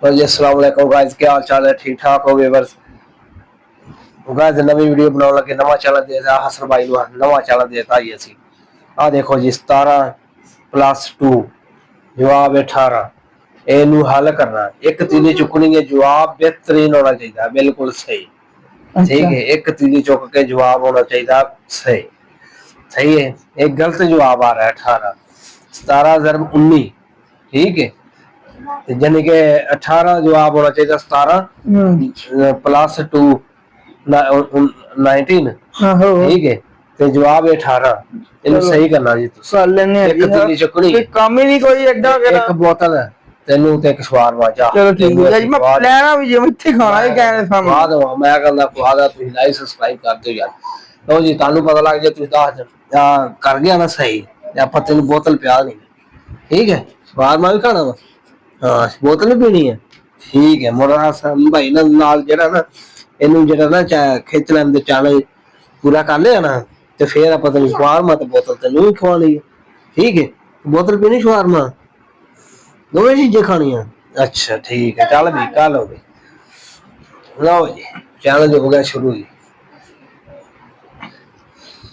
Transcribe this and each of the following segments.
और जी अस्सलाम वालेकुम गाइस, क्या हाल चाल है? ठीक ठाक हो व्यूअर्स? गाइस नवी वीडियो बनाने लगे, नवा चैनल देता हसन भाई नु नवा चैनल देता ही असी आ देखो जी 17+2 जवाब 18 एनू हल करना। एक तीली चुकनी है, जवाब बेहतरीन होना चाहिए, बिल्कुल सही। ठीक है, एक तीली चुक के जवाब होना चाहिए सही। सही है, एक गलत जवाब आ रहा है 18। 17 + 19 ठीक है, यानी कि 18 जवाब होना चाहिए 17+2 19 ठीक है, तो जवाब 18 इन सही करना जी। कर लेने एक तीली चुकनी काम ही नहीं कोई एडा एक बोतल है तेनू ते एक सवार वाजा। चलो ठीक है जी, मैं लेना भी जे इत्थे खाना ही कहने सामने स्वाद हो मैं कहंदा स्वाद है। तुम लाइक सब्सक्राइब कर दो यार। लो जी, तानू पता लग जाए, तुम 10 कर गया ना सही, आप तेन बोतल पिया नहीं। ठीक है, स्वाद मैं भी खाना वा। हाँ, बोतल भी पीनी है। ठीक है, मोरा भाई नाल जेड़ा ना इनू जेड़ा ना खिच लैंदे चैनल पूरा कर लिया ना, तो फिर आप तेन शवारमा तो बोतल तेनू भी खवानी है। ठीक है, बोतल पीनी शवारमा दोवें चीजें खानियां। अच्छा ठीक है, चल भी कल हो गई। लो जी, चैनल हो गया शुरू जी।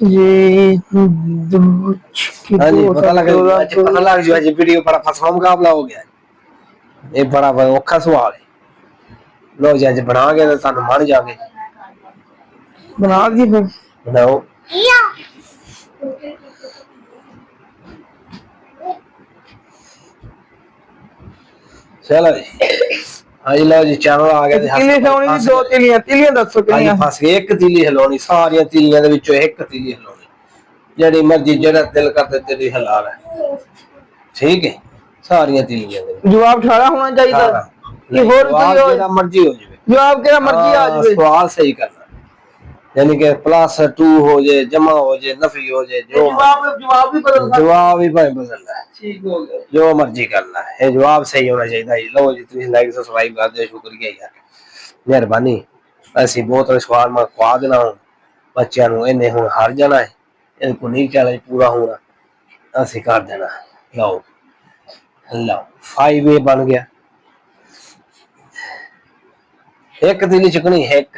ये हाँ जी, पता लग गया जी, वीडियो बड़ा फसवा मुकाबला हो गया। ये बड़ा औखा सवाल है। लो जी, अज बना के तुहानू मन जाके बना दी फिर बनाओ। चलो जी, हाँ जी, लो जी चैनल आ गया। तीली खानी जी, दो तीलियां तीलियां दसो कितनियां फस गए। एक तीली हिलानी, सारियां तीलियां दे विचों एक तीली हिलानी, जेड़ी मर्जी जेड़ा दिल करदे तेरी हिला ले। ठीक है, सारियां तीलियां दे जवाब 18 होना चाहिए कि होर कोई हो जेड़ा मर्जी हो जाए, जवाब केड़ा मर्जी आ जाए, सवाल सही करना। यानी कि +2 हो जाए, जमा हो जाए, नफी हो जाए, जो जवाब भी बदल जवाब ही भाई बदलना है, ठीक हो गया। जो मर्जी करना है, जवाब सही होना चाहिए। लो जी, तुम लाइक सब्सक्राइब कर दो, शुक्रिया यार, मेहरबानी। ऐसी बोतल सवाल मैं खवा देना हूँ बच्चों को, इन्हें हूँ हार जाना है, इनको नहीं चैलेंज पूरा होना, ऐसे कर देना। लो लो 5A बन गया। एक तीली चुकनी एक।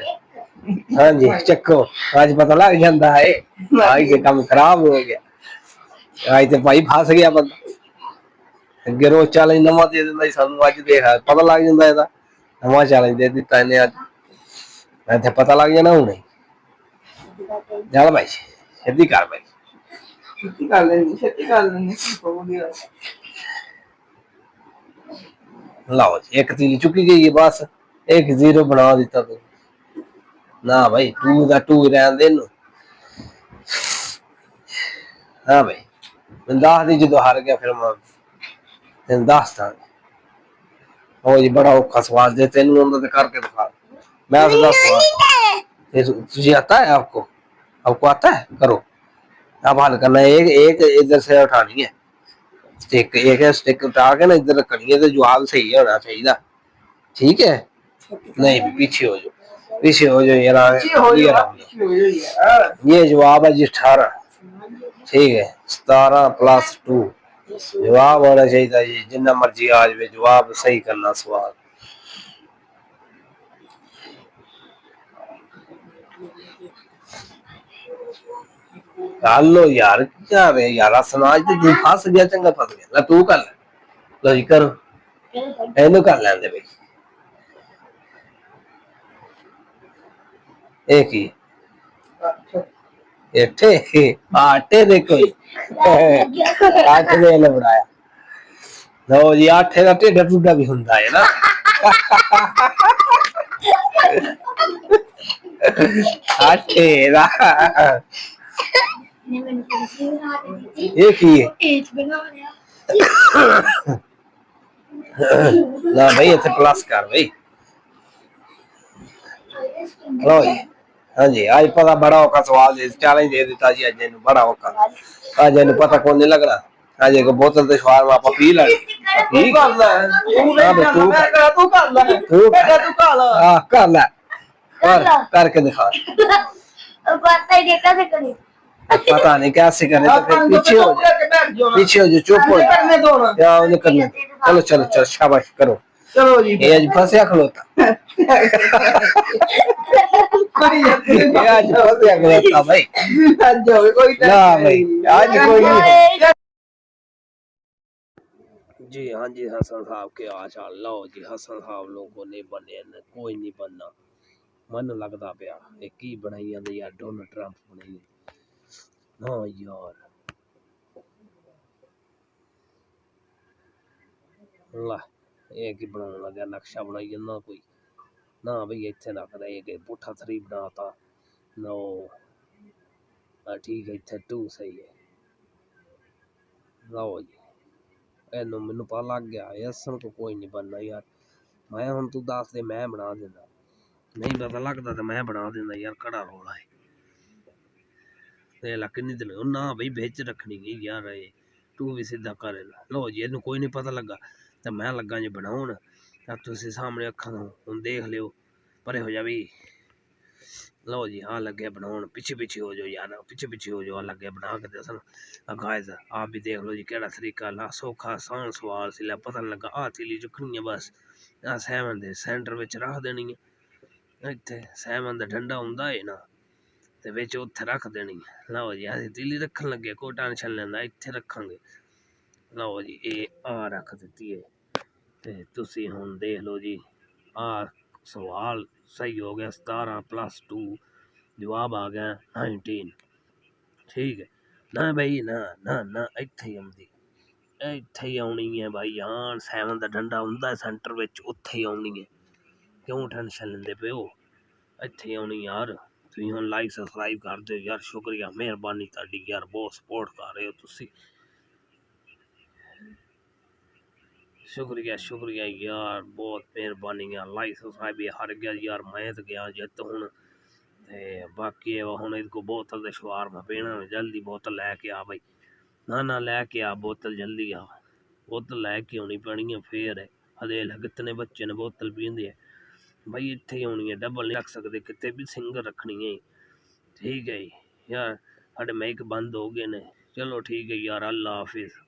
हाँ जी, चक्को आज पता लग जाता है, आज के काम खराब हो गया। आज तो भाई फस गया बंदा। अगे रोज चैलेंज नवा दे दिंदा सी सानू, अज देख पता लग जांदा एदा नवा चैलेंज दे दिता इन्हें अज। इत्थे पता लग जाना हुणे। चल भाई सीधी कर भाई, छुट्टी कर लेनी लाओ जी, एक तीली चुकी गई है बस, एक 0 बना दिता तू ना भाई, 2 दा 2 रहन दे इनू। हाँ भाई, मैं 10 दी जो हार गया फिर मैं तेन 10 था। ओ जी, बड़ा औखा सवाल दे तेन उन्होंने करके दिखा। मैं तो 10 सवाल तुझे आता है? आपको आपको आता है? करो, अब हल करना है। एक इधर से उठानी है स्टिक, एक है स्टिक उठा के ना इधर रखनी है, तो जवाब सही होना चाहिए। ठीक है, नहीं पीछे हो जाओ, पीछे हो जाओ यार, ये जवाब है जी 18। ठीक है, 17+2 जवाब होना चाहिए जी, जिन्ना मर्जी आ जाए जवाब सही करना सवाल। लो यार, क्या रे यार, समाज तो तू फस गया, चंगा फस गया। ला तू कर ले, लो जी करो, एनू कर लेंदे भाई। एक ही इत्थे आटे दे कोई आटे दे ले बनाया। लो जी, आटे का ढेडा टूडा भी हुंदा है ना। आटे दा एक ही ना भाई, इत्थे प्लस कर भाई। लो जी, हाँ जी, आज पता बड़ा औखा सवाल चैलेंज दे दिता जी अज, बड़ा औखा। अज इन पता कौन नहीं लगना, अज एक बोतल से सवाल आप पी ला करके दिखा। पता नहीं कैसे करे, तो फिर पीछे हो जाए, चुप हो जाए। चलो चलो चलो, शाबाश करो। ਚਲੋ ਜੀ ਇਹ ਅੱਜ ਫਸਿਆ ਖਲੋਤਾ ਇਹ ਅੱਜ ਫਸਿਆ ਖਲੋਤਾ ਭਾਈ ਅੱਜ ਹੋਵੇ ਕੋਈ ਨਾ ਭਾਈ ਅੱਜ ਕੋਈ ਨਹੀਂ जी हाँ जी हसन साहब के आशा लो जी हसन साहब लोगों ने बने न कोई नहीं बनना मन लगता पिया ये की बनाई जाते यार डोनाल्ड ट्रंप बनाई हाँ यार ला ये की बनाने लगा नक्शा बनाई जन्ना कोई ना भाई इत्थे रखदा ये कि पुठा 3 बनाता नो ठीक है इत्थे 2 सही है लो जी ਇਹਨੂੰ ਮੈਨੂੰ ਪਤਾ ਲੱਗ ਗਿਆ ਅਸਲ ਤੋਂ ਕੋਈ ਨਹੀਂ ਬਣਨਾ ਯਾਰ ਮੈਂ ਹੁਣ ਤੂੰ ਦੱਸ ਦੇ ਮੈਂ ਬਣਾ ਦਿੰਦਾ ਨਹੀਂ ਪਤਾ ਲੱਗਦਾ ਤਾਂ ਮੈਂ ਬਣਾ ਦਿੰਦਾ ਯਾਰ ਕੜਾ ਰੋਲਾ ਹੈ ਤੇ ਲੱਕਨੀ ਤੇ ਨਾ ਬਈ ਵਿੱਚ ਰੱਖਣੀ ਗਈ ਯਾਰ ਇਹ ਤੂੰ ਵੀ ਸਿੱਧਾ ਕਰ ਲਓ ਜੀ ਇਹਨੂੰ ਕੋਈ ਨਹੀਂ ਪਤਾ ਲੱਗਾ ਤਾਂ ਮੈਂ ਲੱਗਾ ਜੇ ਬਣਾਉਣ ਤਾਂ ਤੁਸੀਂ ਸਾਹਮਣੇ ਅੱਖਾਂ ਨੂੰ ਹੁਣ ਦੇਖ ਲਿਓ ਪਰੇ ਹੋ ਜਾ ਵੀ ਲਓ ਜੀ ਆ ਲੱਗੇ ਬਣਾਉਣ ਪਿੱਛੇ ਹੋ ਜਾਓ ਯਾਰ ਪਿੱਛੇ ਹੋ ਜਾਓ ਆ ਲੱਗੇ ਬਣਾ ਕੇ ਦੱਸਣ गाइस आप भी देख लो जी केड़ा तरीका ला सौखा आसान सवाल सी पता नहीं लगा आ तीली चुकनी है बस आ सैवन दे सेंटर विच रख देनी है इत्थे सैवन दा डंडा हुंदा है ना ते विच उत्थे रख देनी है लो जी असीं तीली रखन लगे कोई टेंशन लेंदा इत्थे रखांगे लो जी ए आ रख दित्ती है ते तुसीं हुण देख लो जी आ सवाल सही हो गया 17+2 जवाब आ गया 19 ठीक है ना भाई ना ना ना इत्थे ही आउंदी इत्थे ही आउणी है भाई जान 7 दा डंडा हुंदा सेंटर विच उत्थे ही आउणी है क्यों टेंशन लेंदे पे हो इत्थे ही आउणी यार तुसीं हुण लाइक सब्सक्राइब कर दो यार शुक्रिया मेहरबानी तुहाडी यार बहुत सपोर्ट कर रहे हो तुसीं शुक्रिया यार बहुत मेहरबानी यार लाइक सब्सक्राइब भी हार गया यार मैं तो गया जित हुण ते बाकी हुण इनको बोतल दे शवार में पीना जल्दी बोतल लैके आ भाई ना लैके आ बोतल जल्दी आ बोतल लैके आनी पैनी है फिर हले कितने बच्चे ने बोतल पींदे है भाई इत्थे ही आनी है डबल नहीं रख सकते कितने भी सिंगल रखनी है ठीक है यार साढ़े मैक बंद हो गए ने चलो ठीक है यार अल्लाह हाफिज़।